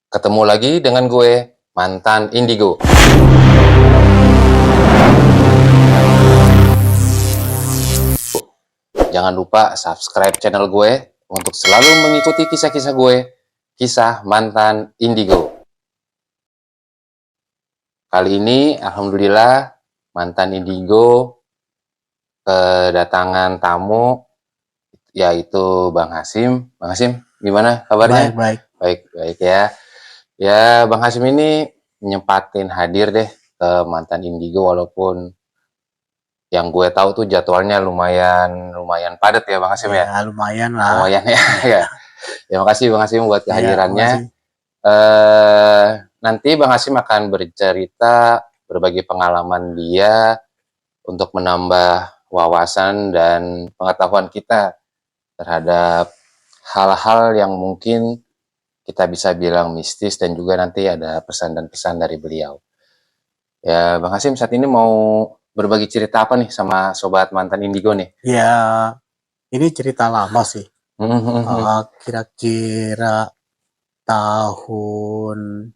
Ketemu lagi dengan gue, Mantan Indigo. Jangan lupa subscribe channel gue untuk selalu mengikuti kisah-kisah gue, kisah Mantan Indigo. Kali ini, alhamdulillah, Mantan Indigo kedatangan tamu, yaitu Bang Hasim. Bang Hasim, gimana kabarnya? Baik. Baik ya. Ya, Bang Hasim ini nyempatin hadir deh ke Mantan Indigo, walaupun yang gue tahu tuh jadwalnya lumayan padat ya Bang Hasim ya. Ya lumayan lah. Lumayan ya. Ya. Terima kasih Bang Hasim buat kehadirannya. Nanti Bang Hasim akan bercerita berbagi pengalaman dia untuk menambah wawasan dan pengetahuan kita terhadap hal-hal yang mungkin kita bisa bilang mistis, dan juga nanti ada pesan dan pesan dari beliau. Ya, Bang Hasim saat ini mau berbagi cerita apa nih sama Sobat Mantan Indigo nih? Ya ini cerita lama sih. Kira-kira tahun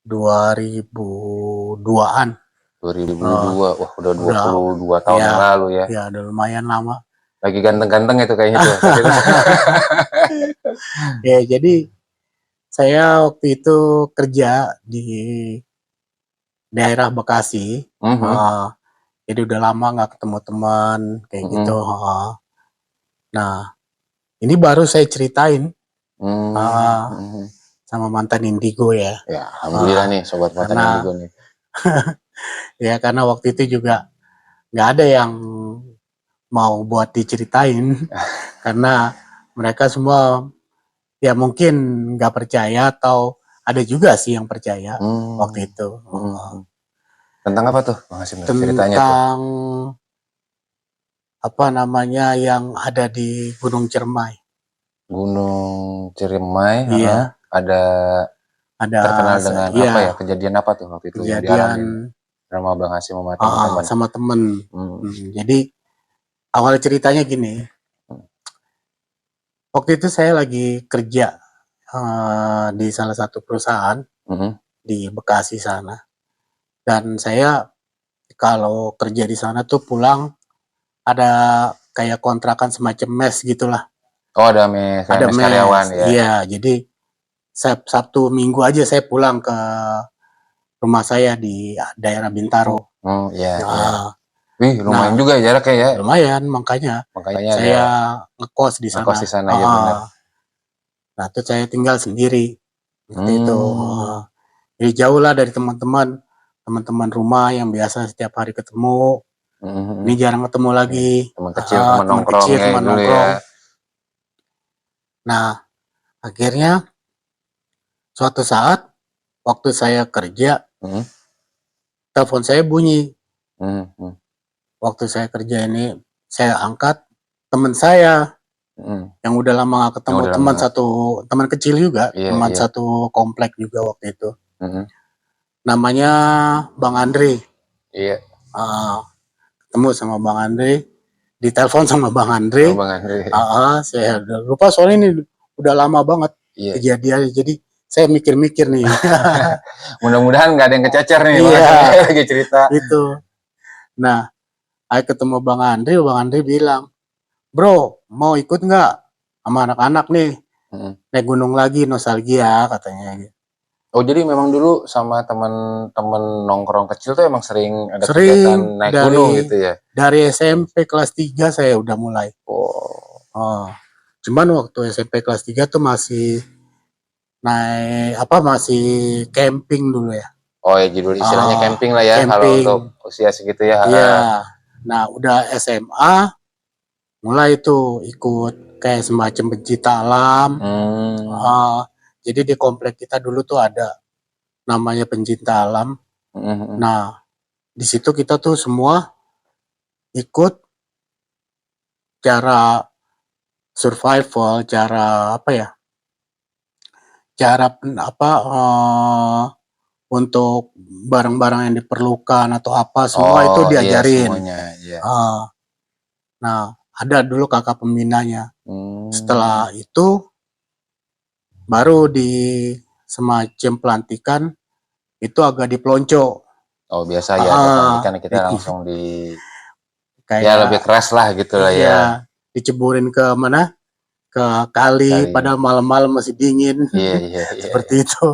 2002-an. 2002, wah udah 22 tahun yang lalu ya. Ya udah lumayan lama. Lagi ganteng-ganteng itu kayaknya tuh. Ya jadi saya waktu itu kerja di daerah Bekasi. Jadi udah lama nggak ketemu teman kayak gitu. Nah ini baru saya ceritain sama Mantan Indigo ya. Ya, alhamdulillah nih Sobat Mantan Indigo nih. Ya karena waktu itu juga nggak ada yang mau buat diceritain karena mereka semua ya mungkin nggak percaya, atau ada juga sih yang percaya waktu itu. Tentang apa tuh Bang Hasim ceritanya tuh? Tentang apa namanya yang ada di Gunung Ciremai. Gunung Ciremai, Iya. ada terkenal dengan apa ya? Kejadian apa tuh waktu itu yang dialamin sama Bang Hasim sama teman-teman? Sama temen. Jadi awal ceritanya gini. Waktu itu saya lagi kerja di salah satu perusahaan di Bekasi sana, dan saya kalau kerja di sana tuh pulang ada kayak kontrakan semacam mes gitulah. Oh, ada mes karyawan ya? Iya, jadi Sabtu Minggu aja saya pulang ke rumah saya di daerah Bintaro. Iya. Wih, lumayan juga jaraknya ya? Lumayan, makanya saya ngekos di sana. Ngekos di sana, ya benar. Nah, itu saya tinggal sendiri waktu itu. Jadi jauh lah dari teman-teman rumah yang biasa setiap hari ketemu. Ini jarang ketemu lagi. Teman kecil, teman nongkrong. Nah, akhirnya suatu saat waktu saya kerja, telepon saya bunyi. Waktu saya kerja ini, saya angkat, teman saya yang udah lama gak ketemu, teman kecil juga, teman satu komplek juga waktu itu. Namanya Bang Andre. Iya. Ketemu sama Bang Andre, ditelepon sama Bang Andre. Saya lupa soalnya ini udah lama banget kejadiannya, jadi saya mikir-mikir nih. Mudah-mudahan nggak ada yang kececer nih. Lagi cerita. Itu. Nah, saya ketemu Bang Andre bilang, "Bro, mau ikut nggak sama anak-anak nih? Naik gunung lagi, nostalgia," katanya. Oh, jadi memang dulu sama teman-teman nongkrong kecil tuh emang sering ada kegiatan naik gunung gitu ya? Dari SMP kelas 3 saya udah mulai. Cuman waktu SMP kelas 3 tuh masih masih camping dulu ya. Oh ya, judul istilahnya camping lah ya, kalau untuk usia segitu ya. Iya. Nah, udah SMA mulai tuh ikut kayak semacam pencinta alam. Jadi di komplek kita dulu tuh ada namanya pencinta alam. Nah, di situ kita tuh semua ikut cara survival, cara untuk barang-barang yang diperlukan atau apa, semua itu diajarin. Nah, ada dulu kakak pembinanya. Setelah itu baru semacam pelantikan itu agak dipelonco. Oh biasa ya, pelantikan kita langsung kayak lebih keras lah gitu lah ya. Diceburin ke mana? Ke kali. Padahal malam-malam masih dingin. Iya. Seperti itu.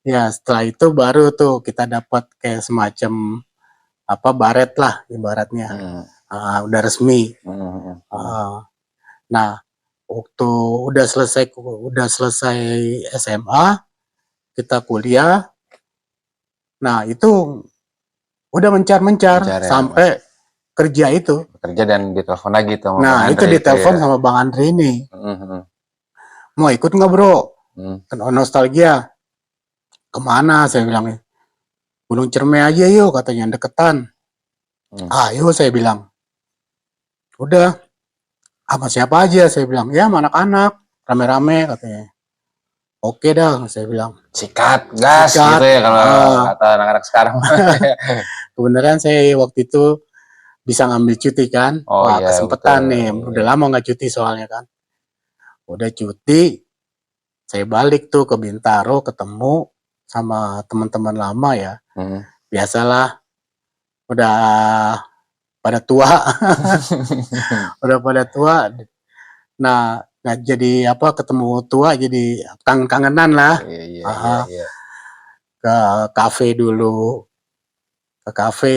Ya setelah itu baru tuh kita dapat kayak semacam baret lah ibaratnya. Udah resmi. Nah waktu udah selesai SMA, kita kuliah. Nah itu udah mencar sampai kerja itu. Kerja dan ditelepon lagi tuh. Nah itu ditelepon sama Bang Andre ini. Mau ikut nggak bro? Nostalgia. Kemana? Saya bilang. Gunung Ciremai aja yuk, katanya deketan. Ayo saya bilang. Udah. Sama siapa aja? Saya bilang. Ya sama anak-anak. Rame-rame katanya. Oke dah, saya bilang. Sikat, gas gitu ya kalau kata anak-anak sekarang. Kebenaran saya waktu itu bisa ngambil cuti kan. Wah iya, kesempatan betul, nih. Udah lama nggak cuti soalnya kan. Udah cuti. Saya balik tuh ke Bintaro, ketemu sama teman-teman lama ya. Biasalah. Udah pada tua. Udah pada tua. Nah jadi ketemu tua jadi kangenan lah. Iya. Ke kafe dulu. Ke kafe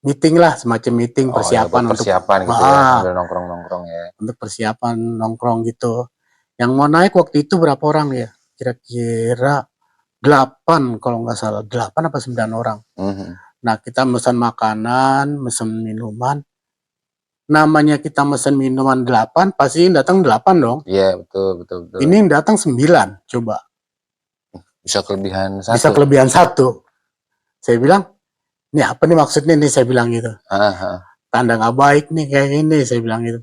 meeting lah, semacam meeting persiapan untuk persiapan gitu ya, sambil nongkrong ya. Untuk persiapan nongkrong gitu. Yang mau naik waktu itu berapa orang ya? Kira-kira 8 kalau nggak salah, 8 apa 9 orang. Nah kita pesan makanan, pesan minuman. Namanya kita pesan minuman 8, pasti datang 8 dong. Iya betul. Ini datang 9, coba. Bisa kelebihan 1. Bisa kelebihan 1. Saya bilang, ini apa nih maksudnya nih, saya bilang gitu. Tanda nggak baik nih kayak ini, saya bilang gitu.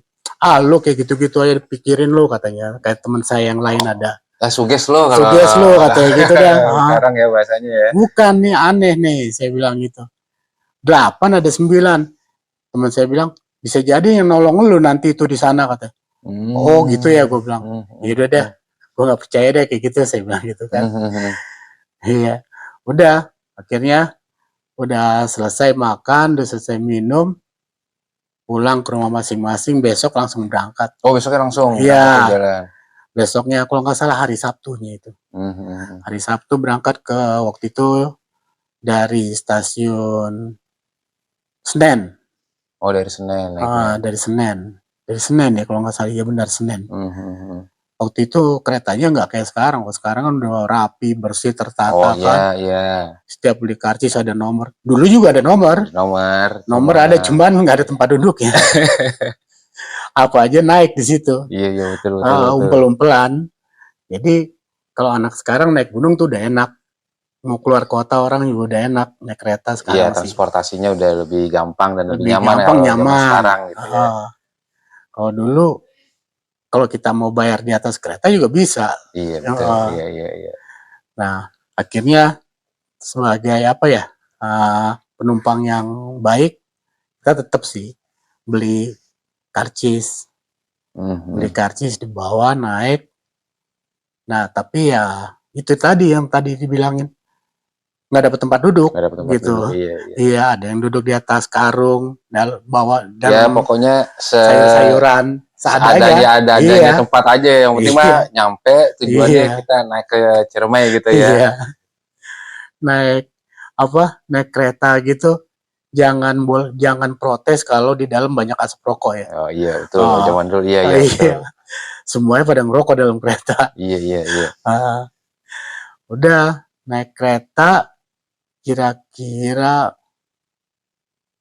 Lo kayak gitu-gitu aja dipikirin lo katanya. Kayak teman saya yang lain ada. Suges lo kalau. Suges lo katanya gitu dah. Sekarang ya bahasanya ya. Bukan nih, aneh nih, saya bilang gitu. 8 ada 9. Teman saya bilang, bisa jadi yang nolong lo nanti itu di sana katanya. Oh gitu ya, gue bilang. Yaudah deh, gue nggak percaya deh kayak gitu, saya bilang gitu kan. Iya, udah. Akhirnya udah selesai makan, udah selesai minum, pulang ke rumah masing-masing, besok langsung berangkat. Oh besoknya langsung? Iya, besoknya kalau nggak salah hari Sabtunya itu. Hari Sabtu berangkat ke waktu itu dari stasiun Senen. Oh dari Senen? Dari Senen ya kalau nggak salah, ya benar Senen. Waktu itu keretanya nggak kayak sekarang. Sekarang kan udah rapi, bersih, tertata kan. Iya. Setiap beli karcis ada nomor. Dulu juga ada nomor. Nomor ada, cuman nggak ada tempat duduk ya. Apa aja naik di situ. Iya betul. Umpel-umpelan. Jadi kalau anak sekarang naik gunung tuh udah enak. Mau keluar kota orang juga udah enak naik kereta sekarang. Iya, transportasinya udah lebih gampang dan lebih nyaman sekarang gitu ya. Kalau dulu kalau kita mau bayar di atas kereta juga bisa. Iya betul. Iya. Nah akhirnya sebagai penumpang yang baik, kita tetap sih beli karcis. Beli karcis dibawa naik. Nah tapi ya itu tadi yang tadi dibilangin, nggak dapat tempat duduk gitu. Iya, ada yang duduk di atas karung, bawa ya pokoknya sayur-sayuran seadanya tempat aja, yang penting mah nyampe tujuannya kita naik ke Ciremai gitu ya. Iya. Naik kereta gitu, jangan protes kalau di dalam banyak asap rokok ya. Oh iya betul, zaman dulu iya. Semuanya pada ngerokok dalam kereta. Iya. Udah naik kereta kira-kira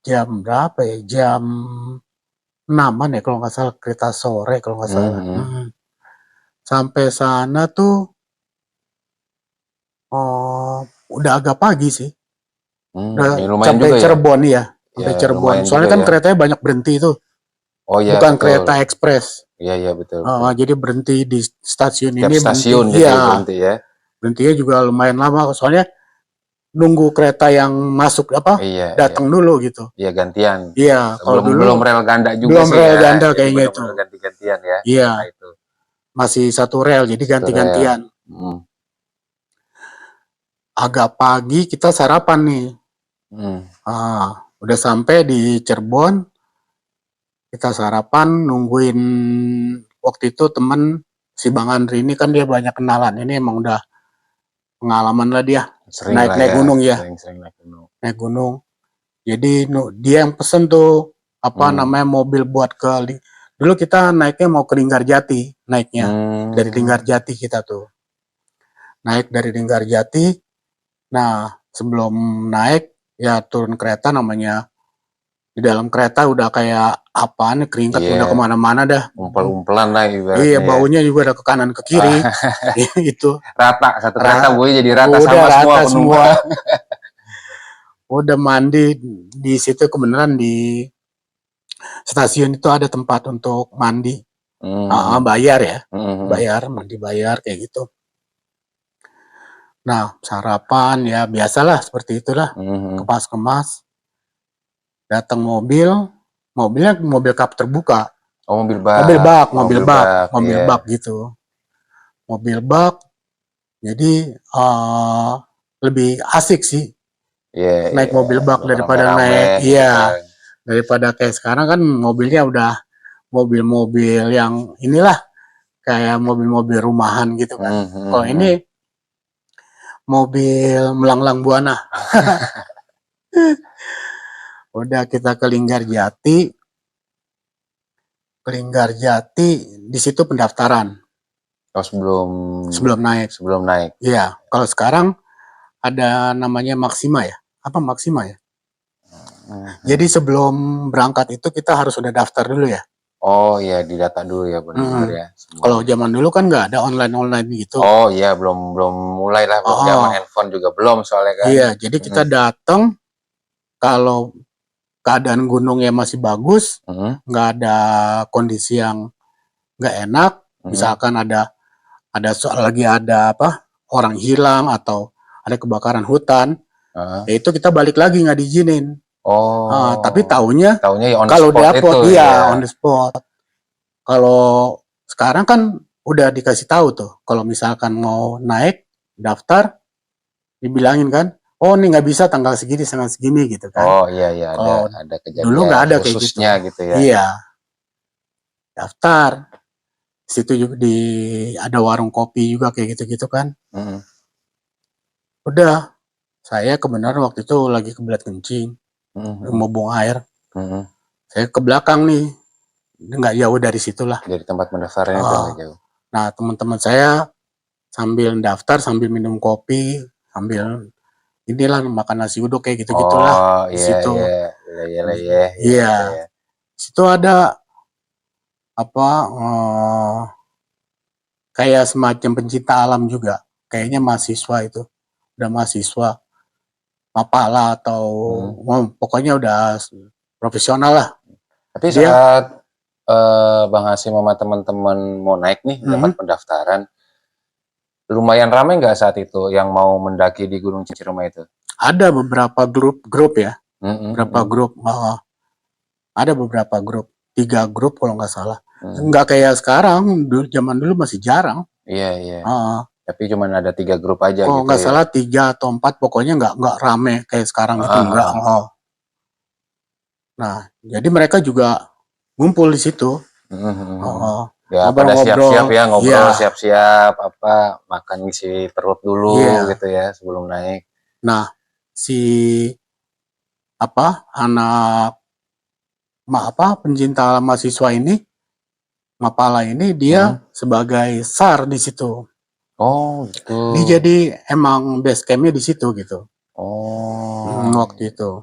jam berapa ya? Jam 6-an ya kalau nggak salah, kereta sore kalau nggak salah. Sampai sana tuh udah agak pagi sih. Udah sampai Cirebon ya. Sampai Cirebon. Soalnya kan keretanya banyak berhenti itu. Oh iya. Bukan kereta ekspres. Iya betul. Jadi berhenti di stasiun ini. Stasiun gitu berhenti ya. Berhentinya juga lumayan lama. Soalnya nunggu kereta yang masuk datang dulu gitu. Iya gantian. Iya, kalau belum rel ganda juga belum rel ganda kayaknya itu. Ganti-gantian ya. Iya. Itu. masih satu rel, jadi Satu rel. ganti-gantian. Agak pagi kita sarapan nih. Udah sampai di Cirebon, kita sarapan, nungguin waktu itu temen si Bang Andri ini kan dia banyak kenalan, ini emang udah pengalaman lah dia. Sering naik lah ya, gunung ya. sering naik gunung. Naik gunung. Jadi dia yang pesen tuh apa namanya mobil buat ke dulu kita naiknya mau ke Linggarjati, naiknya dari Linggarjati kita tuh. Naik dari Linggarjati. Nah, sebelum naik ya turun kereta, namanya di dalam kereta udah kayak apaan, keringat udah kemana-mana dah. Umpel-umpelan lah ibaratnya. Iya, baunya juga udah ke kanan ke kiri. Itu rata, satu kereta baunya jadi rata udah sama rata semua. Udah mandi di situ, kebenaran di stasiun itu ada tempat untuk mandi. Bayar ya. Mandi bayar kayak gitu. Nah, sarapan ya biasalah seperti itulah. Kemas-kemas. Datang mobilnya mobil kap terbuka. Oh, mobil bak. Mobil bak gitu. Mobil bak. Jadi lebih asik sih. Naik mobil bak daripada naik daripada kayak sekarang kan mobilnya udah mobil-mobil yang inilah kayak mobil-mobil rumahan gitu kan. Kalau ini mobil melanglang buana. Udah kita ke Linggarjati. Di situ pendaftaran. Oh, sebelum naik. Iya, kalau sekarang ada namanya Maksima ya. Apa Maksima ya? Jadi sebelum berangkat itu kita harus udah daftar dulu ya. Oh iya, didata dulu ya benar ya. Kalau zaman dulu kan nggak ada online gitu. Oh iya, belum mulai lah, belum zaman handphone juga belum soalnya kan. Iya, jadi kita datang, kalau keadaan gunungnya masih bagus, nggak ada kondisi yang nggak enak, misalkan ada lagi ada orang hilang atau ada kebakaran hutan, ya itu kita balik lagi, nggak diizinin. Tapi taunya ya kalau dapet on the spot. Kalau sekarang kan udah dikasih tahu tuh, kalau misalkan mau naik daftar, dibilangin kan, oh ini nggak bisa tanggal segini gitu kan. Oh iya, ada kejadian dulu nggak ada kayak gitu ya. Iya, daftar. Situ juga ada warung kopi juga kayak gitu kan. Udah, saya kebenaran waktu itu lagi kebelet kencing, mau buang air. Saya ke belakang nih, nggak jauh dari situlah. Dari tempat pendaftarannya itu nggak jauh. Nah, teman-teman saya sambil daftar, sambil minum kopi, sambil inilah makan nasi uduk kayak gitu-gitulah di situ. Iya. Situ ada kayak semacam pencinta alam juga. Kayaknya mahasiswa itu. Udah mahasiswa. Mapala atau pokoknya udah profesional lah. Tapi saat Bang Hasim sama teman-teman mau naik nih, dapat pendaftaran, lumayan ramai nggak saat itu yang mau mendaki di Gunung Ciremai itu? Ada beberapa grup ya. Grup. Ada beberapa grup. 3 grup kalau nggak salah. Nggak kayak sekarang, zaman dulu masih jarang. Iya. Tapi cuma ada 3 grup aja gitu. Kalau nggak salah 3 atau 4, pokoknya nggak rame kayak sekarang gitu, enggak. Nah, jadi mereka juga ngumpul di situ. Ya pada siap-siap ya, ngobrol, siap-siap makan ngisi perut dulu gitu ya sebelum naik. Nah, si anak pencinta mahasiswa ini, Mapala ini, dia sebagai SAR di situ. Oh, gitu. Dia jadi emang base camp-nya di situ gitu. Waktu itu.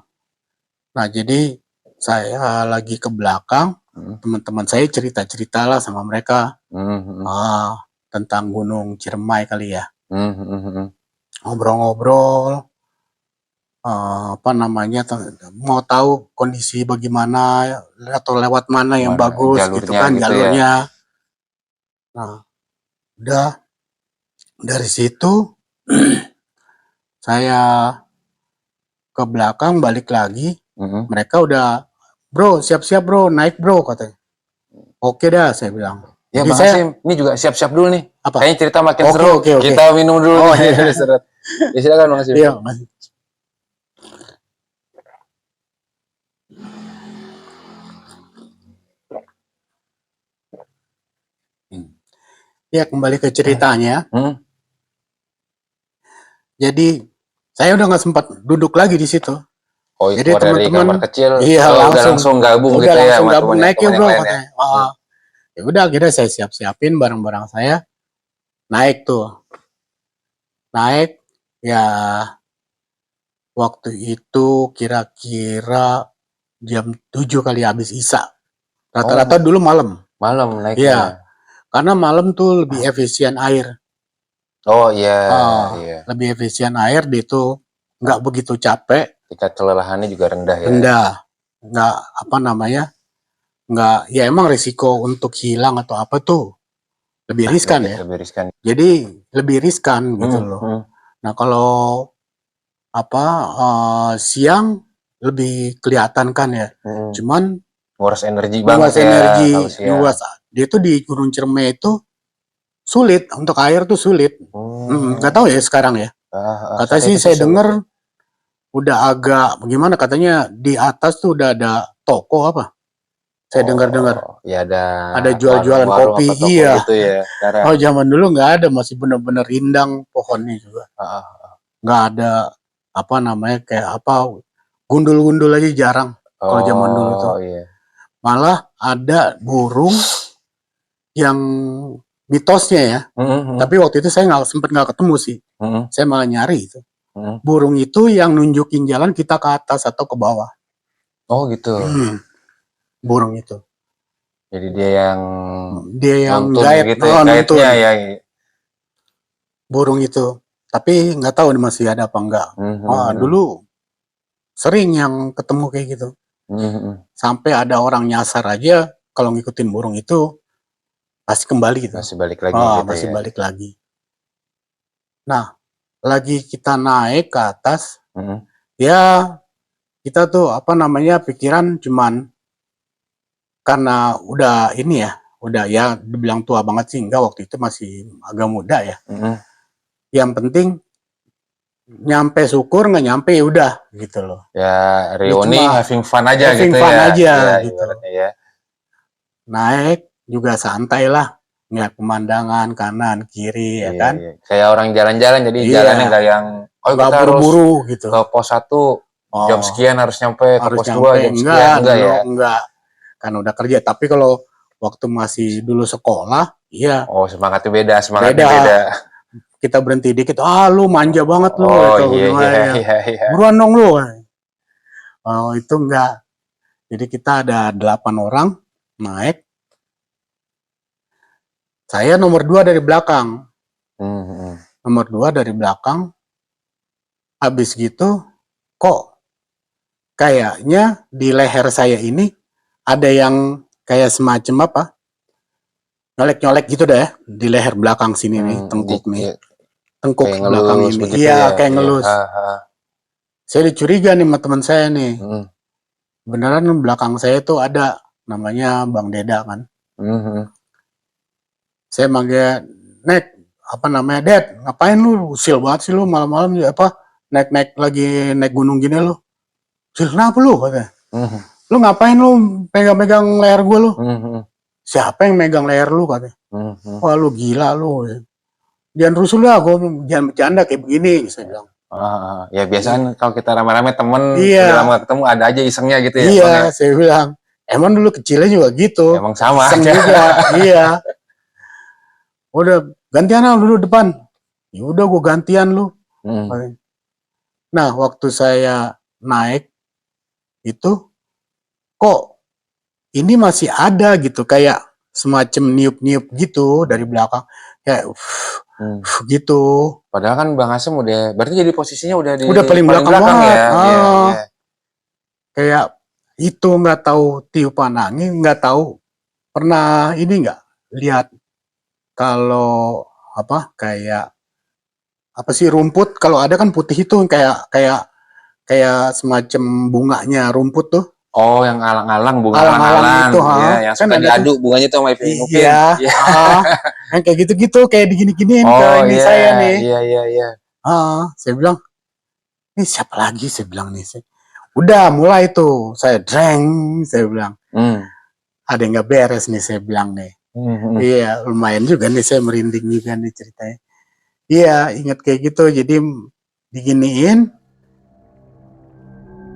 Nah, jadi saya lagi ke belakang, teman-teman saya cerita-cerita lah sama mereka tentang Gunung Ciremai kali ya. Ngobrol-ngobrol, mau tahu kondisi bagaimana atau lewat mana yang bagus gitu kan jalurnya. Nah, udah dari situ saya ke belakang, balik lagi. Mereka udah, bro, siap-siap bro, naik bro, katanya. Oke dah, saya bilang. Ya Jadi Bang saya Hasim, ini juga siap-siap dulu nih. apa? Kayaknya cerita makin Oke, seru. oke, oke. Kita minum dulu Oh, nih. iya. Ya silakan Bang Hasim. Iya, Mas. Ya, kembali ke ceritanya. Jadi saya udah nggak sempat duduk lagi di situ. Oh, Jadi keluar dari kamar teman-teman, kecil, iya udah langsung gabung udah gitu ya langsung sama gabung naik ya teman yang bro lain ya. katanya. Ya udah akhirnya saya siap-siapin barang-barang saya, naik tuh, naik ya waktu itu kira-kira jam 7 kali habis isya. Rata-rata Oh, dulu malam. malam Iya, naiknya. karena malam tuh lebih efisien air. Oh iya, iya. Lebih efisien air, dia tuh nggak begitu capek, Tingkat kelelahannya juga rendah ya. rendah, nggak apa namanya, nggak ya emang risiko untuk hilang atau apa tuh lebih riskan ya. Lebih riskan. Jadi lebih riskan gitu loh. Nah kalau apa siang lebih kelihatan kan ya. Cuman nguras energi nguras banget energi, ya kalau siang. nguras dia tuh di Gunung Ciremai itu sulit untuk air tuh sulit. Nggak tahu ya sekarang ya. Kata sih saya dengar udah agak bagaimana, katanya di atas tuh udah ada toko apa. Saya dengar-dengar. Ya ada jual-jualan kopi, iya. Gitu ya, Oh zaman dulu nggak ada, masih bener-bener rindang pohonnya juga. Nggak ada apa namanya kayak apa gundul-gundul aja jarang kalau zaman dulu tuh. Iya. Malah ada burung yang mitosnya ya. Tapi waktu itu saya sempet nggak ketemu sih. Saya malah nyari itu. Burung itu yang nunjukin jalan kita ke atas atau ke bawah. Oh gitu. Burung itu. Jadi dia yang guide gitu ya, guide-nya ya. Burung itu. Tapi nggak tahu masih ada apa enggak. Dulu sering yang ketemu kayak gitu. Sampai ada orang nyasar aja kalau ngikutin burung itu pasti kembali gitu. Masih balik lagi gitu masih ya. balik lagi. Nah, lagi kita naik ke atas, ya kita tuh apa namanya pikiran cuman karena udah ini ya, udah ya dibilang tua banget sih enggak, waktu itu masih agak muda ya. Yang penting nyampe syukur, nggak nyampe ya udah gitu loh. Ya reuni having fun aja having gitu fun ya. aja ya, gitu. Ya. Naik juga santai lah, ngeliat pemandangan kanan kiri ya kan. Iya. Kayak orang jalan-jalan, jadi jalannya nggak yang nggak kita buru-buru gitu. Ke pos 1 jam sekian harus nyampe, ke pos 2 jam sekian, enggak ya. Enggak. Kan udah kerja, tapi kalau waktu masih dulu sekolah, iya. Semangatnya beda. Kita berhenti dikit, lu manja banget lu. Iya. Buruan dong lu. Itu enggak. Jadi kita ada 8 orang naik. Saya nomor 2 dari belakang. Nomor 2 dari belakang. Habis gitu, kok kayaknya di leher saya ini ada yang kayak semacam apa? Nyolek-nyolek gitu deh di leher belakang sini nih, tengkuk nih. Tengkuk belakang ini. Iya, kayak ngelus. Saya dicuriga nih sama teman saya nih. Beneran belakang saya tuh ada namanya Bang Deda kan. Saya manggil, "Nek, apa namanya, Ded? Ngapain lu? Usil banget sih lu malam-malam apa? Naik gunung gini lu." "Sil, kenapa lu?" katanya. "Lu ngapain lu pegang-pegang leher gue lu?" "Siapa yang megang leher lu?" katanya. "Wah lu gila lu. Jangan rusuh lah, gue jangan bercanda kayak begini," saya bilang. Ya biasa kan kalau kita rame-rame temen, udah lama ketemu ada aja isengnya gitu ya. Iya, saya bilang. Emang dulu kecilnya juga gitu. Emang sama aja. Juga, iya. Udah gantian lah dulu depan. Ya udah gue gantian lu. Nah, waktu saya naik itu kok ini masih ada gitu, kayak semacam niup-niup gitu dari belakang, kayak gitu. Padahal kan Bang Hasim berarti jadi posisinya udah paling belakang banget. ya. Kayak itu nggak tahu tiupan angin, nggak tahu pernah ini nggak lihat kalau apa kayak apa sih rumput, kalau ada kan putih itu kayak semacam bunganya rumput tuh. Oh, yang alang-alang, bunga Alang-alang alang-alang. itu, Iya, yang kan suka ada tuh. diaduk bunganya tuh sama Ipin Upin. Iya, Iya. yang kayak gitu-gitu, kayak digini-giniin ke Oh ini iya, saya nih. iya. Saya bilang, "Ini siapa lagi?" Saya bilang nih. Udah mulai tuh, saya saya bilang. Ada yang nggak beres nih, saya bilang nih. Iya, lumayan juga nih, saya merinding juga nih ceritanya. Iya, ingat kayak gitu, jadi diginiin,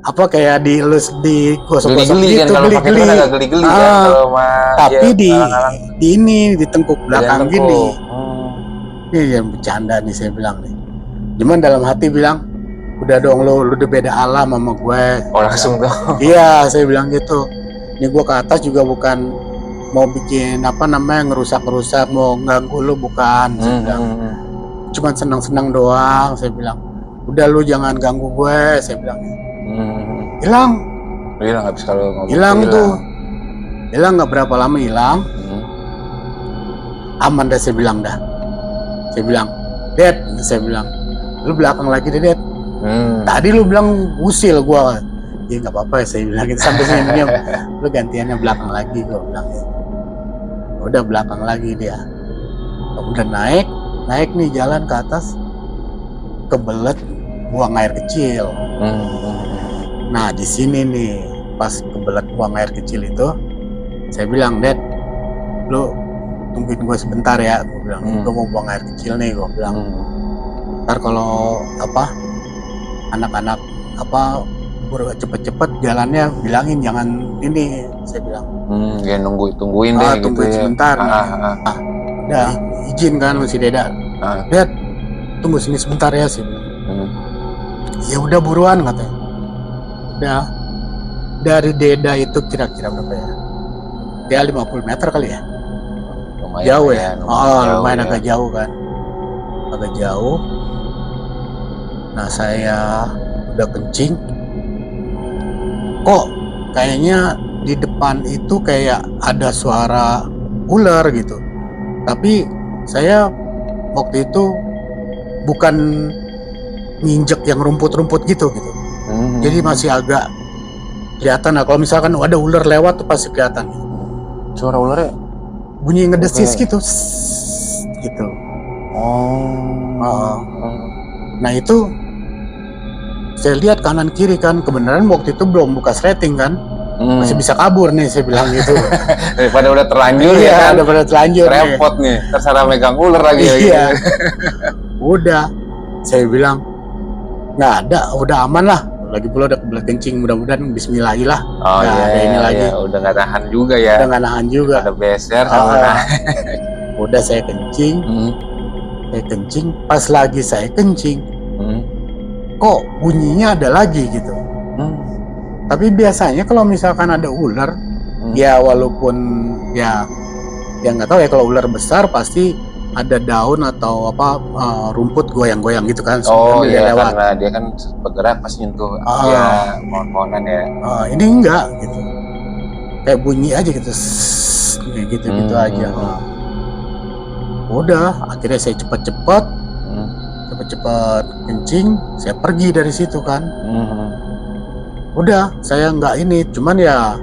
apa kayak dielus, digosok-gosok Geli-geli kan gitu, kalau pakai itu kan agak geli-geli kan kalau sama tapi dia alang-alang di ini, di tengkuk belakang bagian gini. tengkuk. Ini yang bercanda nih, saya bilang nih. Cuman dalam hati bilang, udah dong lu udah beda alam sama gue. Oh langsung tuh. Iya, saya bilang gitu. Ini gue ke atas juga bukan mau bikin apa namanya, ngerusak-rusak, mau ganggu lu, bukan. Saya bilang, cuman senang-senang doang. Saya bilang, udah lu jangan ganggu gue. Saya bilang, hilang Habis kalau ngomong hilang tuh, hilang nggak berapa lama hilang. Aman dah, saya bilang dah. Saya bilang, Dad, saya bilang, lu belakang lagi deh, Dad. Tadi lu bilang usil gua. Ya nggak apa-apa, saya bilang gitu sampai senyum. Lu gantiannya belakang lagi, gua bilang. Udah belakang lagi dia. Udah naik nih jalan ke atas, kebelet buang air kecil. Nah di sini nih, pas kebelet buang air kecil itu, saya bilang, Dad, lu tungguin gue sebentar ya, gue bilang. Gue mau buang air kecil nih, gue bilang. Ntar kalau apa anak-anak apa cepet-cepet jalannya, bilangin jangan ini, saya bilang. Ya tungguin deh gitu tungguin ya. Sebentar. Udah izin kan si Deda. Dad, tunggu sini sebentar ya, saya bilang. Ya udah buruan, katanya. Udah, dari Deda itu kira-kira berapa ya? Ya 50 meter kali ya. Lumayan jauh ya. Lumayan ya. Agak jauh kan. Agak jauh. Nah saya udah kencing. Kok kayaknya di depan itu kayak ada suara ular gitu. Tapi saya waktu itu bukan nginjek yang rumput-rumput gitu. Jadi masih agak kelihatan. Nah, kalau misalkan ada ular lewat tuh pasti kelihatan. Suara ularnya bunyi ngedesis gitu. Gitu. Nah itu saya lihat kanan kiri kan, kebenaran waktu itu belum buka sleting kan. Masih bisa kabur nih, saya bilang gitu. Daripada udah terlanjur ya kan. Daripada terlanjur repot nih. Terserah megang ular lagi. Iya. Udah, saya bilang nggak ada, udah aman lah. Lagi pula udah kebelet kencing, mudah-mudahan bismillahi lah. Ada ini lagi. Udah nggak tahan juga ya. Udah nggak nahan juga. Ada beser Udah saya kencing. Saya kencing, pas lagi saya kencing, kok bunyinya ada lagi gitu. Tapi biasanya kalau misalkan ada ular, ya walaupun ya nggak tahu ya, kalau ular besar pasti ada daun atau apa rumput goyang-goyang gitu kan. Oh iya, karena dia kan bergerak pasti nyentuh ya pohon-pohonan ya. Ini enggak gitu, kayak bunyi aja gitu, kayak gitu aja. Udah, akhirnya saya cepet-cepet kencing, saya pergi dari situ kan. Udah, saya nggak ini, cuman ya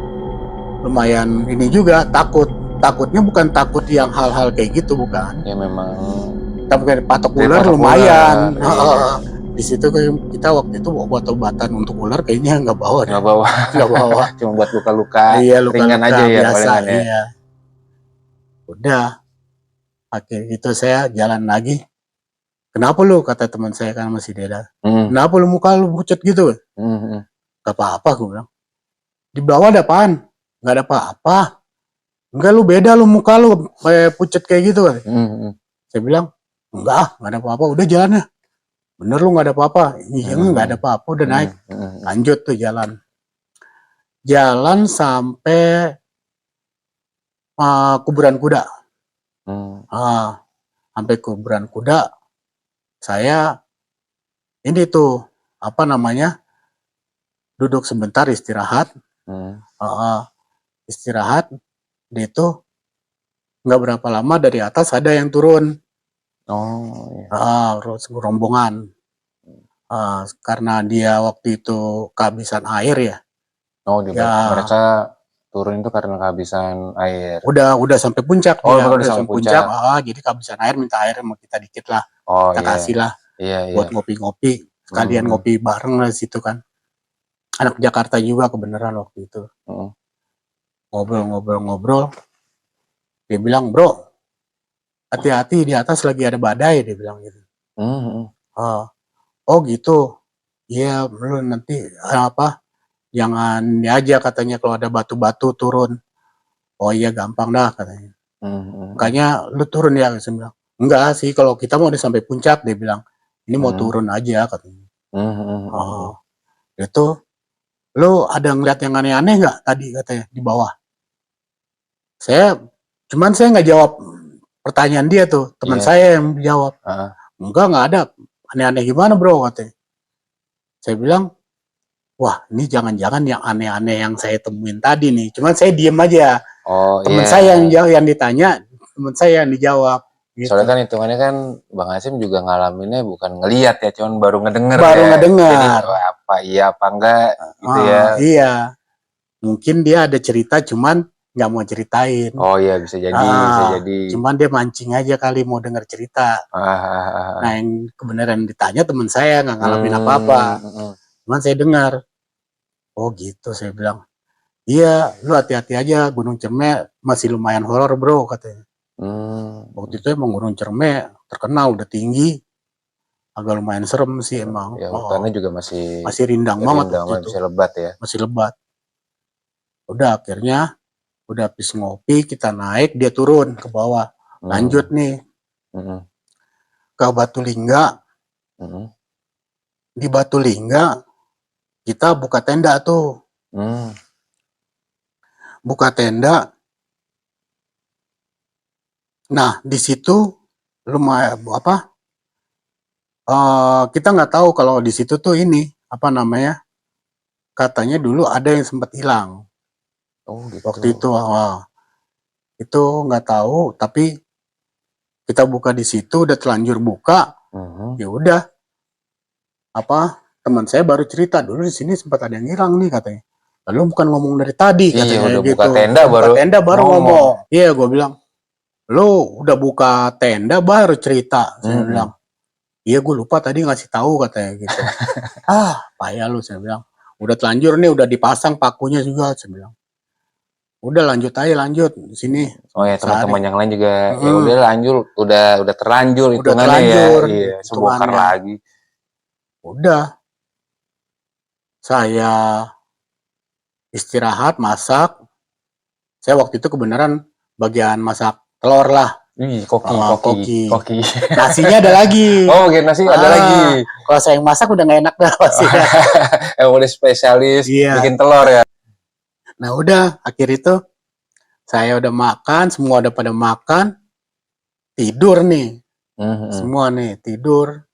lumayan ini juga, takutnya bukan takut yang hal-hal kayak gitu, bukan. Ya memang. Tapi kayak patok ular lumayan. Di situ kita waktu itu obat-obatan untuk ular kayaknya nggak bawa. Cuma buat luka-luka ringan aja ya biasa. Iya. Udah, akhirnya itu saya jalan lagi. Kenapa lu, kata teman saya kan, masih Deda. Kenapa lu muka lu pucat gitu? Gak apa-apa, gue bilang. Di bawah ada apaan? Gak ada apa-apa. Enggak, lu beda lu muka lu kayak pucat kayak gitu kan. Saya bilang, enggak ada apa-apa, udah jalannya. Bener lu gak ada apa-apa? Iya, gak ada apa-apa, udah naik. Lanjut tuh jalan. Jalan sampai kuburan kuda. Sampai kuburan kuda, saya ini tuh apa namanya, duduk sebentar istirahat. Istirahat, dia tuh nggak berapa lama dari atas ada yang turun. Rombongan. Karena dia waktu itu kehabisan air ya, Oh, Ya. mereka turun itu karena kehabisan air. Udah sampai puncak Oh, dia, udah udah sampai sampai puncak. puncak. Jadi kehabisan air, minta air sama kita dikit lah. Oh Kita iya, kasih lah iya buat iya. ngopi-ngopi, sekalian ngopi bareng lah situ kan. Anak Jakarta juga kebenaran waktu itu. Ngobrol. Dia bilang, "Bro, hati-hati di atas lagi ada badai," dia bilang gitu. Oh gitu. Iya, lu nanti jangan ini aja katanya kalau ada batu-batu turun. Oh iya, gampang dah katanya. Makanya lu turun ya, saya bilang. Enggak sih, kalau kita mau udah sampai puncak, dia bilang. Ini mau turun aja katanya. Itu lu ada ngeliat yang aneh-aneh nggak tadi katanya di bawah? Cuman saya nggak jawab pertanyaan dia tuh, teman saya yang jawab. Enggak ada. Aneh-aneh gimana bro katanya. Saya bilang, wah ini jangan-jangan yang aneh-aneh yang saya temuin tadi nih. Cuman saya diem aja. Teman saya yang ditanya, teman saya yang dijawab. Gitu. Soalnya kan hitungannya kan Bang Hasyim juga ngalaminnya bukan ngeliat ya, cuman baru ngedenger. Jadi apa iya apa enggak gitu ya. Iya. Mungkin dia ada cerita cuman nggak mau ceritain. Oh iya, bisa jadi. Cuman dia mancing aja kali mau dengar cerita. Nah yang kebenaran ditanya teman saya nggak ngalamin apa-apa. Cuman saya dengar. Oh gitu, saya bilang. Iya, lu hati-hati aja, Gunung Cerme masih lumayan horor bro katanya. Waktu itu emang Gunung Cerme terkenal udah tinggi, agak lumayan serem sih emang. Ya hutannya juga masih rindang banget waktu itu. Masih lebat ya. Masih lebat. Udah akhirnya udah habis ngopi kita naik, dia turun ke bawah. Lanjut nih ke Batu Lingga. Di Batu Lingga kita buka tenda tuh. Buka tenda. Nah di situ lumayan kita nggak tahu kalau di situ tuh ini apa namanya, katanya dulu ada yang sempat hilang. Oh gitu. Waktu itu itu nggak tahu, tapi kita buka di situ udah terlanjur buka. Ya udah teman saya baru cerita dulu di sini sempat ada yang hilang nih katanya. Lalu bukan ngomong dari tadi katanya. Udah gitu. Buka tenda baru ngomong. Iya gue bilang, lu udah buka tenda baru cerita. Saya bilang, iya gue lupa tadi ngasih tahu katanya gitu. Payah lu, saya bilang. Udah telanjur nih, udah dipasang pakunya juga, saya bilang. Udah lanjut di sini. Oh ya, teman-teman yang lain juga ya udah lanjut, udah terlanjur hitungannya ya. Iya, sebongkar lagi. Udah. Saya istirahat, masak. Saya waktu itu kebenaran bagian masak telur lah. Koki. Nasinya ada lagi. Oh, nasi ada lagi. Kalau saya yang masak udah nggak enak dah pasti. Udah spesialis bikin telur ya. Nah udah, akhir itu saya udah makan, semua udah pada makan, tidur nih. Semua nih tidur.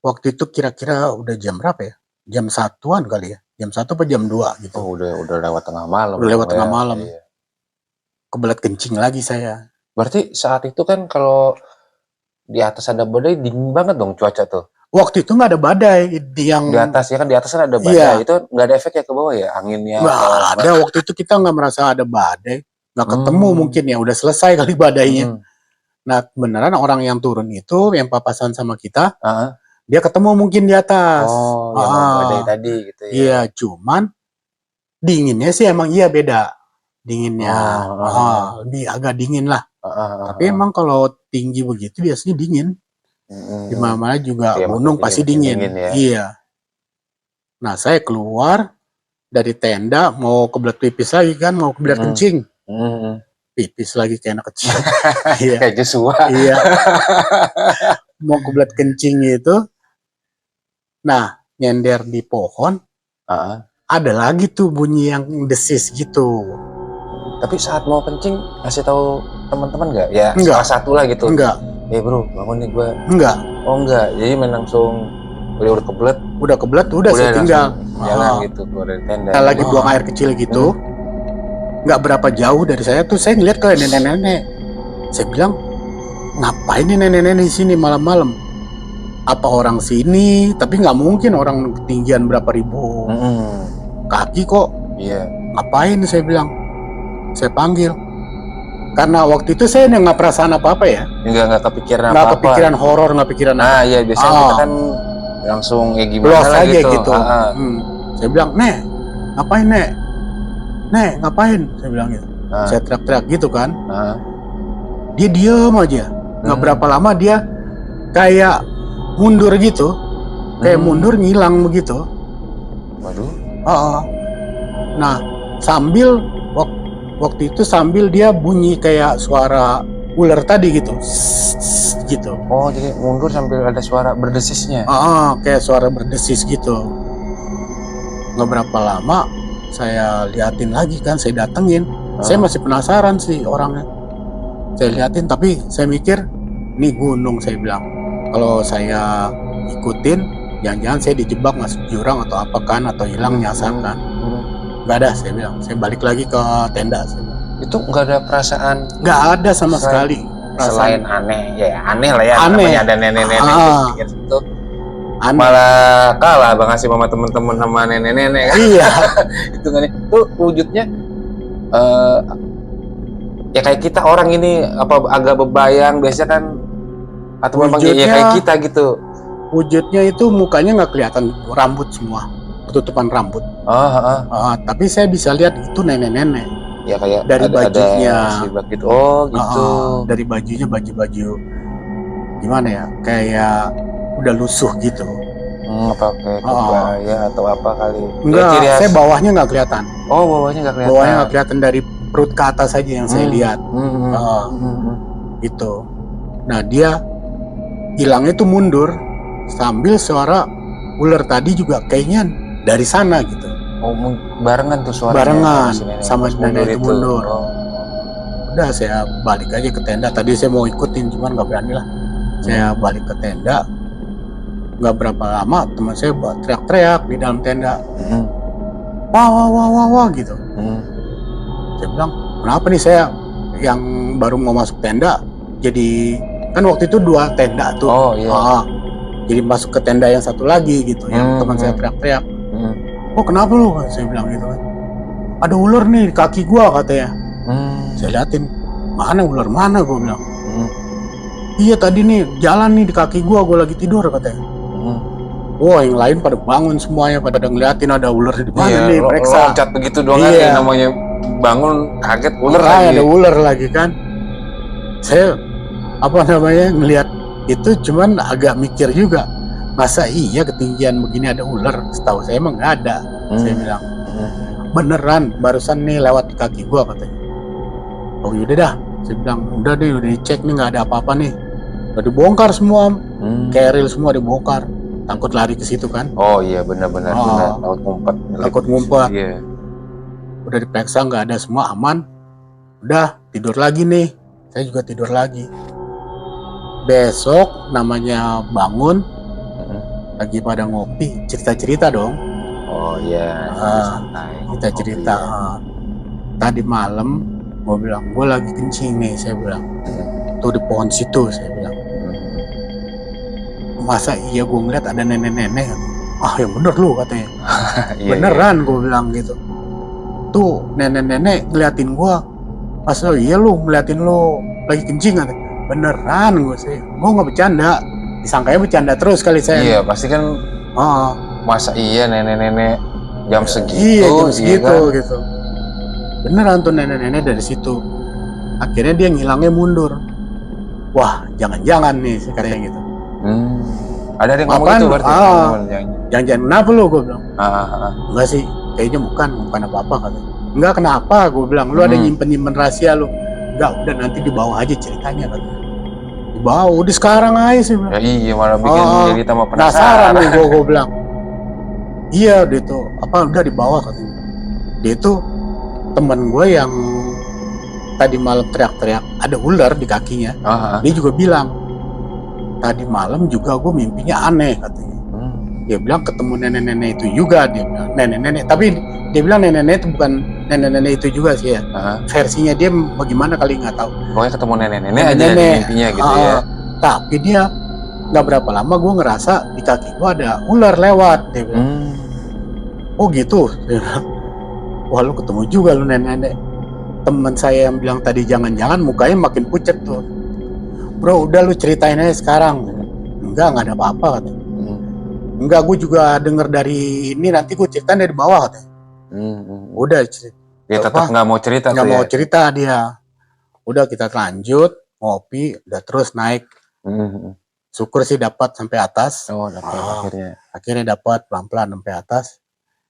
Waktu itu kira-kira udah jam berapa ya? Jam 1-an kali ya. Jam 1 atau jam 2 gitu. Oh, udah lewat tengah malam. Udah lewat tengah malam. Iya. Kebelet kencing lagi saya. Berarti saat itu kan kalau di atas ada badai, dingin banget dong cuaca tuh. Waktu itu nggak ada badai. Di atas ya kan, di atas kan ada badai. Iya. Itu nggak ada efek ya ke bawah ya, anginnya? Nggak ada, waktu itu kita nggak merasa ada badai. Nggak ketemu mungkin ya, udah selesai kali badainya. Nah beneran orang yang turun itu, yang papasan sama kita, dia ketemu mungkin di atas. Oh, yang badai tadi gitu ya. Iya, cuman dinginnya sih emang iya beda. Dinginnya lebih agak dingin lah. Tapi emang kalau tinggi begitu biasanya dingin. Di mana-mana juga gunung pasti dingin. Ya. Iya. Nah saya keluar dari tenda mau kebelet pipis lagi kan, mau kebelet kencing. Pipis lagi kayak anak kecil. Kayak Joshua. Iya. Mau kebelet kencing itu. Nah nyender di pohon. Ada lagi tuh bunyi yang desis gitu. Tapi saat mau kencing ngasih tahu teman-teman nggak? Ya enggak. Salah satu lah gitu. Enggak. Bro, bangun nih gue. Enggak. Oh enggak, jadi main langsung udah kebelet. Udah saya tinggal. Jalan gitu keluar dari tenda. Kita lagi buang air kecil gitu. Nggak berapa jauh dari saya tuh saya ngeliat ke nenek-nenek. Saya bilang, ngapain nih nenek-nenek di sini malam-malam? Apa orang sini? Tapi nggak mungkin orang ketinggian berapa ribu kaki kok Iya. Ngapain, saya bilang. Saya panggil. Karena waktu itu saya nggak perasaan apa-apa ya. Nggak kepikiran Nggak apa-apa. kepikiran horor, nggak pikiran Nah, iya biasanya kita kan langsung ya gimana luas lah aja gitu. Saya bilang, Nek, ngapain Nek? Nek, ngapain? Saya bilang gitu. Saya teriak-teriak gitu kan. Dia diem aja. Nggak berapa lama dia kayak mundur gitu. Kayak mundur ngilang begitu. Waduh. Nah, sambil waktu itu sambil dia bunyi kayak suara ular tadi gitu. Gitu. Oh, jadi mundur sambil ada suara berdesisnya. Kayak suara berdesis gitu. Nggak berapa lama saya liatin lagi kan, saya datengin. Saya masih penasaran sih orangnya. Saya liatin, tapi saya mikir ini gunung, saya bilang. Kalau saya ikutin, jangan-jangan saya dijebak masuk jurang atau apa kan, atau hilang nyasar kan. Nggak ada, saya bilang. Saya balik lagi ke tenda. Itu nggak ada perasaan? Nggak ada sama sekali. Selain aneh, ya aneh lah ya. Aneh. Namanya ada nenek-nenek itu. Aneh. Malah kalah Bang Hasim sama temen-temen sama nenek-nenek kan? Iya. Itu kan, itu wujudnya ya kayak kita orang ini apa agak bebayang biasa kan, atau memang ya kayak kita gitu. Wujudnya itu mukanya nggak kelihatan, rambut semua, ketutupan rambut. Tapi saya bisa lihat itu nenek-nenek. Ya kayak dari bajunya. Gitu. Oh gitu. Dari bajunya baju gimana ya? Kayak udah lusuh gitu. Apa kayak kebaya atau apa kali? Enggak, saya bawahnya nggak kelihatan. Oh, bawahnya nggak kelihatan. Bawahnya nggak kelihatan, dari perut ke atas aja yang saya lihat. Gitu. Nah, dia hilangnya tuh mundur sambil suara ular tadi juga kayaknya dari sana gitu. Oh, barengan tuh suaranya. Barengan sama nenek itu mundur. Udah, saya balik aja ke tenda. Tadi saya mau ikutin, cuman nggak berani lah. Saya balik ke tenda. Nggak berapa lama teman saya teriak-teriak di dalam tenda. Wah gitu. Saya bilang, kenapa nih? Saya yang baru mau masuk tenda, jadi kan waktu itu 2 tenda tuh. Oh iya. Jadi masuk ke tenda yang satu lagi gitu. Yang teman saya teriak-teriak. Oh, kenapa lu? Saya bilang gitu kan. Ada ular nih di kaki gua, katanya. Saya liatin, mana ular mana, gua bilang. Iya, tadi nih jalan nih di kaki gua lagi tidur, katanya. Wah, yang lain pada bangun semuanya, pada ngeliatin ada ular di mana nih, periksa. Loncat begitu doang kan, ya namanya bangun kaget ular lagi. Ada ular lagi kan. Saya ngelihat itu, cuman agak mikir juga. Masa iya ketinggian begini ada ular? Setahu saya emang nggak ada. Saya bilang, beneran barusan nih lewat di kaki gua, katanya. Oh yaudah dah, saya bilang udah dicek nih, nggak ada apa-apa nih. Udah dibongkar semua, keril semua dibongkar. Takut lari ke situ kan? Oh iya, benar-benar takut ngumpet. Takut ngumpet. Iya. Udah diperiksa nggak ada, semua aman. Udah tidur lagi nih. Saya juga tidur lagi. Besok namanya bangun, lagi pada ngopi, cerita-cerita dong. Oh iya, santai. Kita cerita. Tadi malam gue bilang, gue lagi kencing nih, saya bilang. Tuh di pohon situ, saya bilang. Masa iya gue ngeliat ada nenek-nenek? Yang bener lu, katanya. Beneran, gue bilang gitu. Tuh nenek-nenek ngeliatin gue. Masa iya lu ngeliatin lu lagi kencing, katanya. Beneran, gue nggak bercanda. Disangkanya bercanda terus kali saya. Iya, pasti kan. Masa iya nenek-nenek jam segitu? Iya, jam segitu kan? Gitu. Beneran tuh nenek-nenek dari situ. Akhirnya dia ngilangnya mundur. Wah, jangan-jangan nih katanya gitu. Ada yang ngomong gitu berarti? Jangan-jangan kenapa lu, gue bilang. Enggak sih, kayaknya bukan apa-apa, katanya. Enggak, kenapa, gue bilang. Lu ada nyimpen rahasia lu. Enggak, udah nanti dibawa aja ceritanya, katanya. Dibawa, udah sekarang aja sih. Ya iya, malah bikin jadi tambah penasaran nih, gue bilang. Iya, dia tuh udah dibawa, katanya. Dia tuh teman gue yang tadi malam teriak-teriak ada ular di kakinya. Dia juga bilang, tadi malam juga gue mimpinya aneh, katanya. Dia bilang ketemu nenek-nenek itu juga, dia bilang nenek-nenek, tapi dia bilang nenek-nenek itu bukan nenek-nenek itu juga sih ya. Versinya dia bagaimana kali nggak tahu. Pokoknya ketemu nenek-nenek aja di mimpinya gitu ya. Tapi dia nggak berapa lama gue ngerasa di kaki gue ada ular lewat, dia bilang. Oh gitu. Wah, lu ketemu juga lu nenek-nenek. Temen saya yang bilang tadi jangan-jangan mukanya makin pucet tuh. Bro, udah lu ceritain aja sekarang. Enggak ada apa-apa katanya. Enggak, gue juga denger dari ini, nanti gue ceritain dari bawah katanya. Udah cerita. Dia tetap nggak mau cerita. Nggak mau cerita dia. Udah kita lanjut ngopi, udah terus naik. Syukur sih dapat sampai atas. Oh, dapat akhirnya dapat pelan-pelan sampai atas.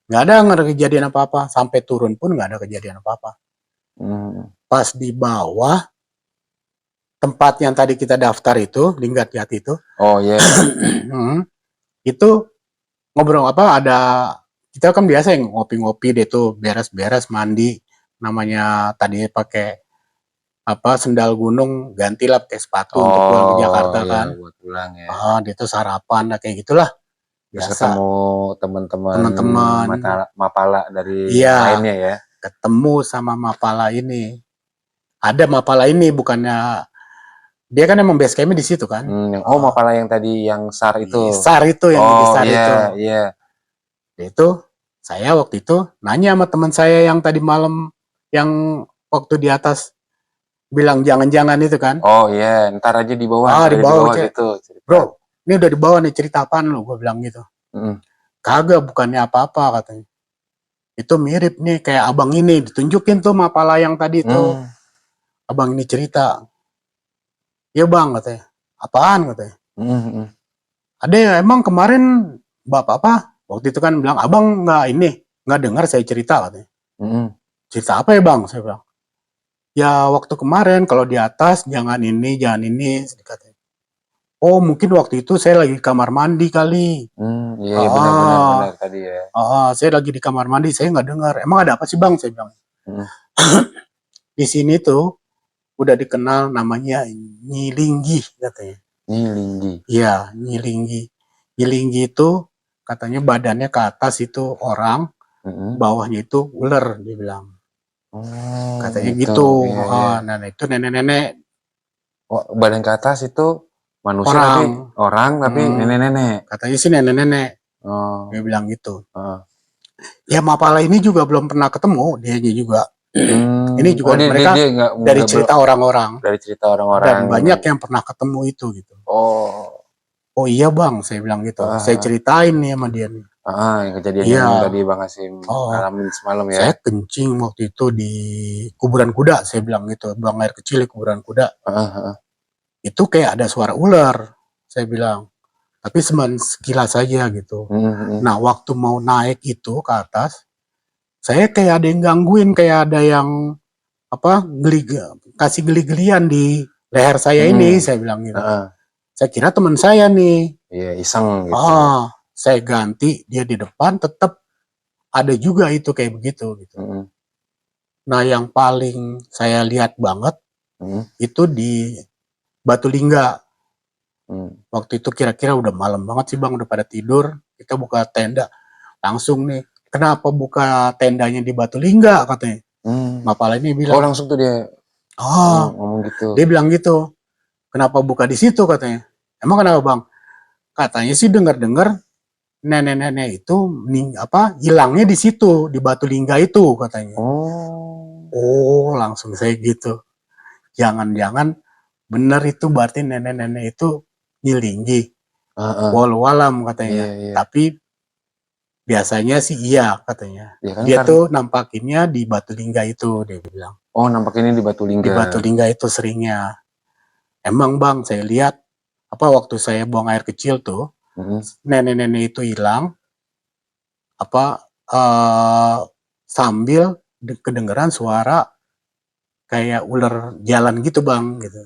Nggak ada kejadian apa-apa, sampai turun pun nggak ada kejadian apa-apa. Pas di bawah tempat yang tadi kita daftar itu, Linggat Jati itu. Oh iya. Itu ngobrol apa, ada kita kan biasa yang ngopi-ngopi deh tuh, beres-beres mandi, namanya tadi pakai apa sendal gunung, gantilah pakai sepatu untuk pulang ke Jakarta kan. Buat pulang ya. Dia tuh sarapan kayak gitulah. Terus ketemu teman-teman Mapala dari lainnya ya. Ketemu sama Mapala ini. Ada Mapala ini, bukannya dia kan emang base campnya di situ kan. Mapala yang tadi yang SAR itu. SAR itu yang di SAR itu. Iya. Itu saya waktu itu nanya sama teman saya yang tadi malam yang waktu di atas bilang jangan-jangan itu kan. Oh iya, ntar aja di bawah. Di bawah gitu. Bro, ini udah di bawah nih, cerita apaan lu? Gue bilang gitu. Kagak, bukannya apa-apa katanya. Itu mirip nih kayak abang ini, ditunjukin tuh Mapala yang tadi tuh. Abang ini cerita. Ya bang katanya. Apaan katanya. Ada ya, emang kemarin bapak apa? Waktu itu kan bilang, abang nggak dengar saya cerita katanya. Cerita apa ya bang? Saya bilang. Ya waktu kemarin kalau di atas jangan ini katanya. Oh mungkin waktu itu saya lagi di kamar mandi kali. Iya benar tadi ya. Saya lagi di kamar mandi, saya nggak dengar. Emang ada apa sih bang? Saya bilang. Di sini tuh udah dikenal namanya Nyilinggi katanya. Nyilinggi. Iya, Nyilinggi. Nyilinggi itu katanya badannya ke atas itu orang, bawahnya itu ular dia bilang. Katanya gitu. Iya. Nah itu nenek-nenek. Badan ke atas itu manusia orang tapi nenek-nenek. Katanya sih nenek-nenek. Dia bilang gitu. Ya Mapala ini juga belum pernah ketemu, dianya juga. Ini juga mereka dari cerita orang-orang. Dan banyak yang pernah ketemu itu gitu. Oh iya bang, saya bilang gitu. Saya ceritain nih sama dia nih. Yang kejadian yang tadi Bang Hasim alamin semalam ya. Saya kencing waktu itu di kuburan kuda, saya bilang gitu. Buang air kecil di kuburan kuda. Itu kayak ada suara ular, saya bilang. Tapi sekilas saja gitu. Nah waktu mau naik itu ke atas, saya kayak ada yang gangguin, kayak ada yang kasih geli-gelian di leher saya ini, saya bilang gitu. Saya kira teman saya nih. Iya, iseng gitu. Saya ganti, dia di depan, tetap ada juga itu kayak begitu gitu. Nah yang paling saya lihat banget itu di Batu Lingga. Waktu itu kira-kira udah malam banget sih bang, udah pada tidur. Kita buka tenda, langsung nih. Kenapa buka tendanya di Batu Lingga katanya. Mapala ini bilang. Langsung tuh dia ngomong gitu. Dia bilang gitu. Kenapa buka di situ katanya. Emang kenapa bang? Katanya sih dengar-dengar nenek-nenek itu hilangnya di situ, di Batu Lingga itu katanya. Langsung saya gitu. Jangan-jangan benar itu berarti nenek-nenek itu Nyilinggi. Walau alam katanya. Tapi biasanya sih iya katanya. Dia tuh nampakinnya di Batu Lingga itu, dia bilang. Nampakinnya di Batu Lingga. Di Batu Lingga itu seringnya. Emang bang, saya lihat waktu saya buang air kecil tuh, nenek-nenek itu hilang, sambil kedengeran suara kayak ular jalan gitu bang, gitu.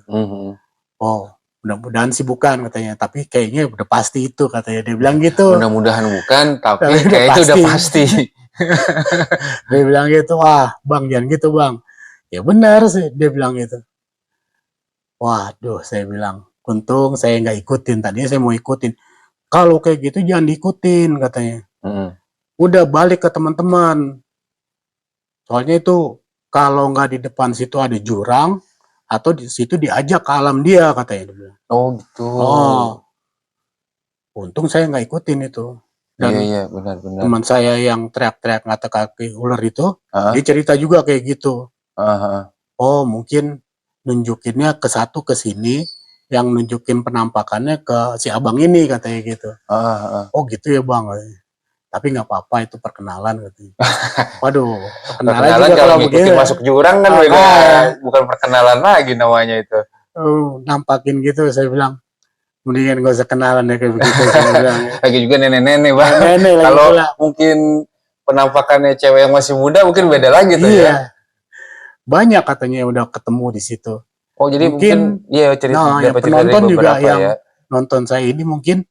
Mudah-mudahan sih bukan katanya, tapi kayaknya udah pasti itu katanya, dia bilang gitu. Mudah-mudahan bukan, tapi kayaknya udah pasti. Dia bilang gitu, wah bang jangan gitu bang. Ya benar sih, dia bilang gitu. Waduh, saya bilang, untung saya nggak ikutin, tadinya saya mau ikutin. Kalau kayak gitu jangan diikutin katanya. Udah balik ke teman-teman. Soalnya itu kalau nggak di depan situ ada jurang, atau di situ diajak ke alam dia katanya. Oh gitu. Untung saya nggak ikutin itu. Dan benar-benar. teman saya yang teriak-teriak ngata kaki ular itu, dia cerita juga kayak gitu. Oh mungkin nunjukinnya ke satu ke sini, yang nunjukin penampakannya ke si abang ini katanya gitu. Oh gitu ya bang, tapi nggak apa-apa itu perkenalan katanya. Waduh, Perkenalan juga kalau kalau ngikutin begitu masuk jurang kan beda, bukan perkenalan lagi namanya itu. Nampakin gitu, saya bilang mendingan gak usah kenalan ya kayak begitu. Saya bilang. Lagi juga nenek-nenek bang. Nenek lagi kalau pula. Mungkin penampakannya cewek yang masih muda mungkin beda lagi tuh ya. Banyak katanya yang udah ketemu di situ. Oh jadi mungkin ya cerita yang penonton juga yang nonton saya ini mungkin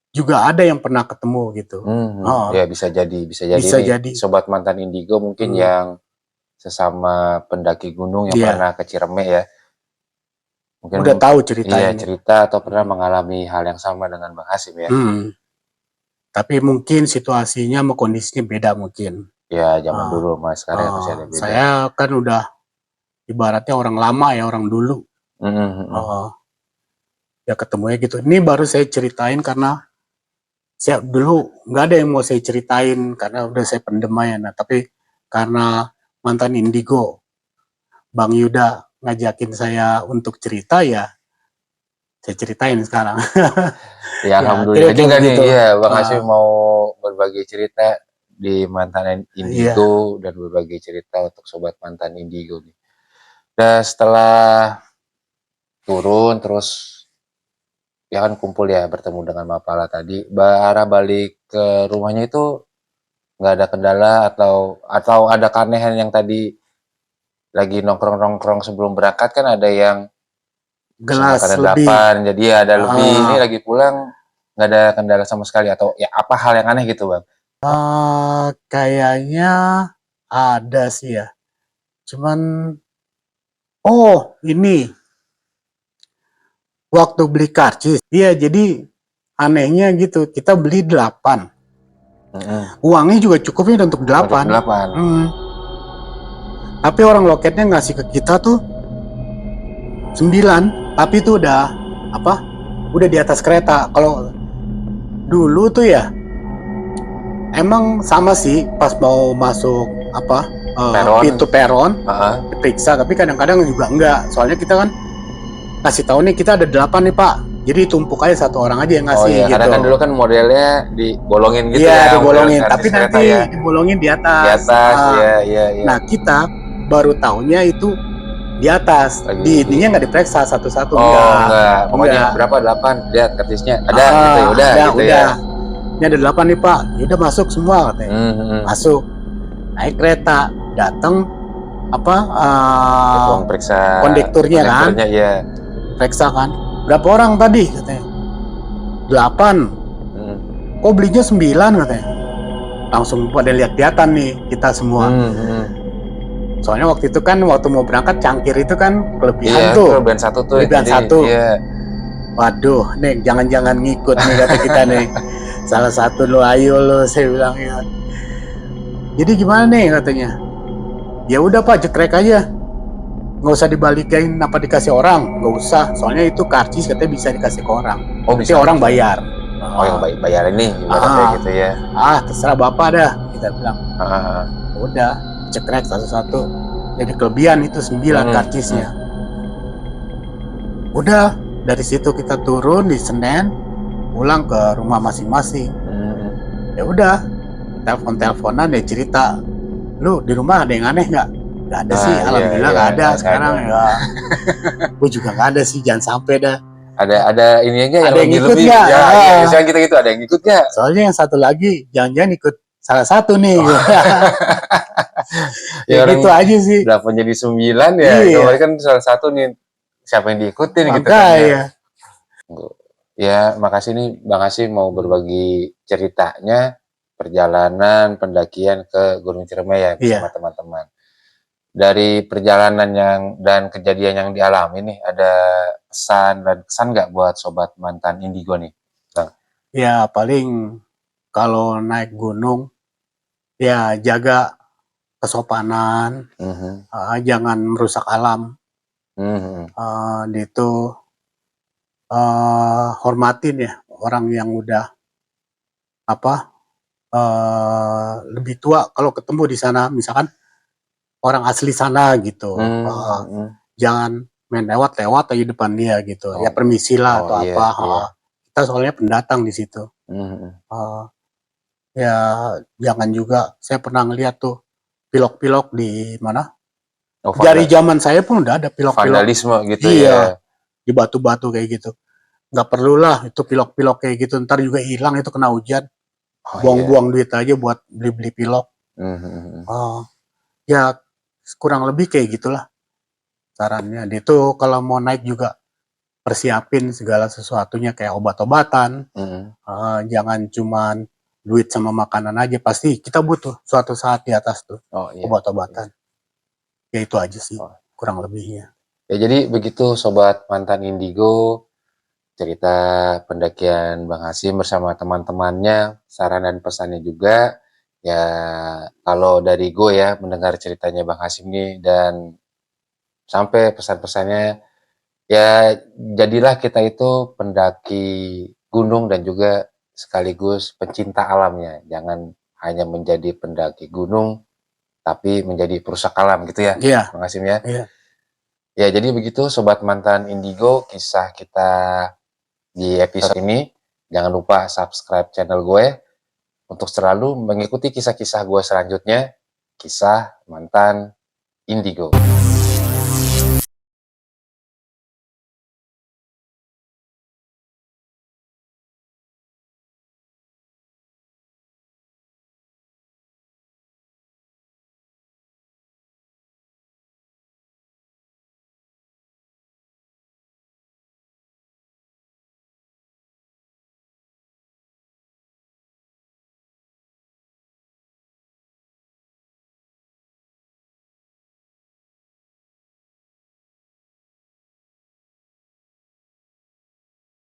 juga ada yang pernah ketemu gitu. Ya bisa jadi sobat mantan Indigo mungkin yang sesama pendaki gunung yang pernah ke Ciremai ya. Mungkin udah tahu ceritanya. Iya, cerita atau pernah mengalami hal yang sama dengan Bang Hasim ya. Tapi mungkin situasinya sama kondisinya beda mungkin. Ya zaman dulu mas, sekarang masih ada beda. Saya kan udah ibaratnya orang lama ya, orang dulu. Ya ketemunya gitu. Ini baru saya ceritain karena saya dulu nggak ada yang mau saya ceritain karena udah saya pendem aja. Nah tapi karena mantan Indigo, Bang Yuda ngajakin saya untuk cerita ya, saya ceritain sekarang. Ya alhamdulillah juga nih, iya Bang Hasim mau berbagi cerita di mantan Indigo dan berbagi cerita untuk sobat mantan Indigo nih. Dan setelah turun terus ya kan kumpul ya bertemu dengan Mapala tadi, arah balik ke rumahnya itu nggak ada kendala atau ada keanehan yang tadi lagi nongkrong sebelum berangkat kan ada yang gelas lebih 8 jadi ada lebih, ini lagi pulang nggak ada kendala sama sekali atau ya apa hal yang aneh gitu bang? Kayaknya ada sih ya, cuman ini waktu beli karcis, iya jadi anehnya gitu, kita beli 8. Uangnya juga cukupnya untuk 8. Tapi orang loketnya ngasih ke kita tuh 9, tapi itu udah udah di atas kereta. Kalau dulu tuh ya emang sama sih pas mau masuk pintu peron diperiksa, tapi kadang-kadang juga enggak, soalnya kita kan kasih tahu nih kita ada 8 nih pak, jadi tumpuk aja satu orang aja yang ngasih gitu. Karena kan dulu kan modelnya dibolongin gitu dibolongin, tapi nanti dibolongin di atas. Nah kita baru tahunya itu di atas, di ininya nggak diperiksa satu-satu. Enggak. Pokoknya berapa 8 lihat karcisnya ada gitu ya udah gitu ya. Ini ada 8 nih pak, yaudah masuk semua katanya. Masuk, naik kereta, datang periksa kondekturnya kan, periksa kan, berapa orang tadi katanya 8. Kok belinya 9 katanya. Langsung pada lihat-lihatan nih kita semua. Soalnya waktu itu kan waktu mau berangkat cangkir itu kan kelebihan tuh. Kelebihan 1. Waduh, nih jangan-jangan ngikut nih kata kita nih. Salah satu lo, ayo lo, saya bilang ya. Jadi gimana nih katanya? Ya udah pak, jekrek aja. Nggak usah dibalikin apa dikasih orang, nggak usah. Soalnya itu karcis katanya bisa dikasih ke orang. Bisa orang bayar. Yang bayar ini kayak gitu ya. Terserah bapak dah, kita bilang. Udah, cekrek satu-satu. Jadi kelebihan itu 9 karcisnya. Udah, dari situ kita turun di Senen, pulang ke rumah masing-masing. Ya udah, teleponan dia cerita, lu di rumah ada yang aneh nggak? Nggak ada sih, alhamdulillah nggak ada sekarang ya. Gue juga nggak ada sih, jangan sampai dah. Ada ini aja ada yang ikut nggak? Ya, misalnya gitu ada yang ikut nggak? Soalnya yang satu lagi jangan-jangan ikut salah satu nih. Ya gitu aja sih. 8 jadi 9 ya. Kemarin kan salah satu nih siapa yang diikutin gitu kan ya. Ya makasih nih Bang Hasim mau berbagi ceritanya perjalanan pendakian ke Gunung Ciremai ya bersama teman-teman. Dari perjalanan dan kejadian yang dialami nih, ada pesan dan kesan nggak buat sobat mantan Indigo nih, Bang? Ya paling kalau naik gunung ya jaga kesopanan, jangan merusak alam, hormatin ya orang yang udah apa, lebih tua kalau ketemu di sana, misalkan orang asli sana gitu, jangan main lewat-lewat aja depan dia gitu, ya permisilah atau apa, kita soalnya pendatang di situ. Ya jangan juga, saya pernah ngeliat tuh pilok-pilok di mana, dari zaman saya pun udah ada pilok-pilok. Vandalisme gitu Iya, ya. di batu-batu kayak gitu. Nggak perlulah itu pilok-pilok kayak gitu, ntar juga hilang itu kena hujan. Buang-buang duit aja buat beli-beli pilok. Ya kurang lebih kayak gitulah sarannya. Dia tuh kalau mau naik juga persiapin segala sesuatunya kayak obat-obatan. Jangan cuman duit sama makanan aja, pasti kita butuh suatu saat di atas tuh obat-obatan. Ya itu aja sih kurang lebihnya. Ya jadi begitu Sobat Mantan Indigo, cerita pendakian Bang Hasyim bersama teman-temannya, saran dan pesannya juga. Ya kalau dari gue ya mendengar ceritanya Bang Hasyim nih dan sampai pesan-pesannya, ya jadilah kita itu pendaki gunung dan juga sekaligus pencinta alamnya. Jangan hanya menjadi pendaki gunung, tapi menjadi perusak alam gitu ya, Bang Hasyim ya. Ya jadi begitu Sobat Mantan Indigo, kisah kita di episode ini. Jangan lupa subscribe channel gue untuk selalu mengikuti kisah-kisah gue selanjutnya. Kisah Mantan Indigo.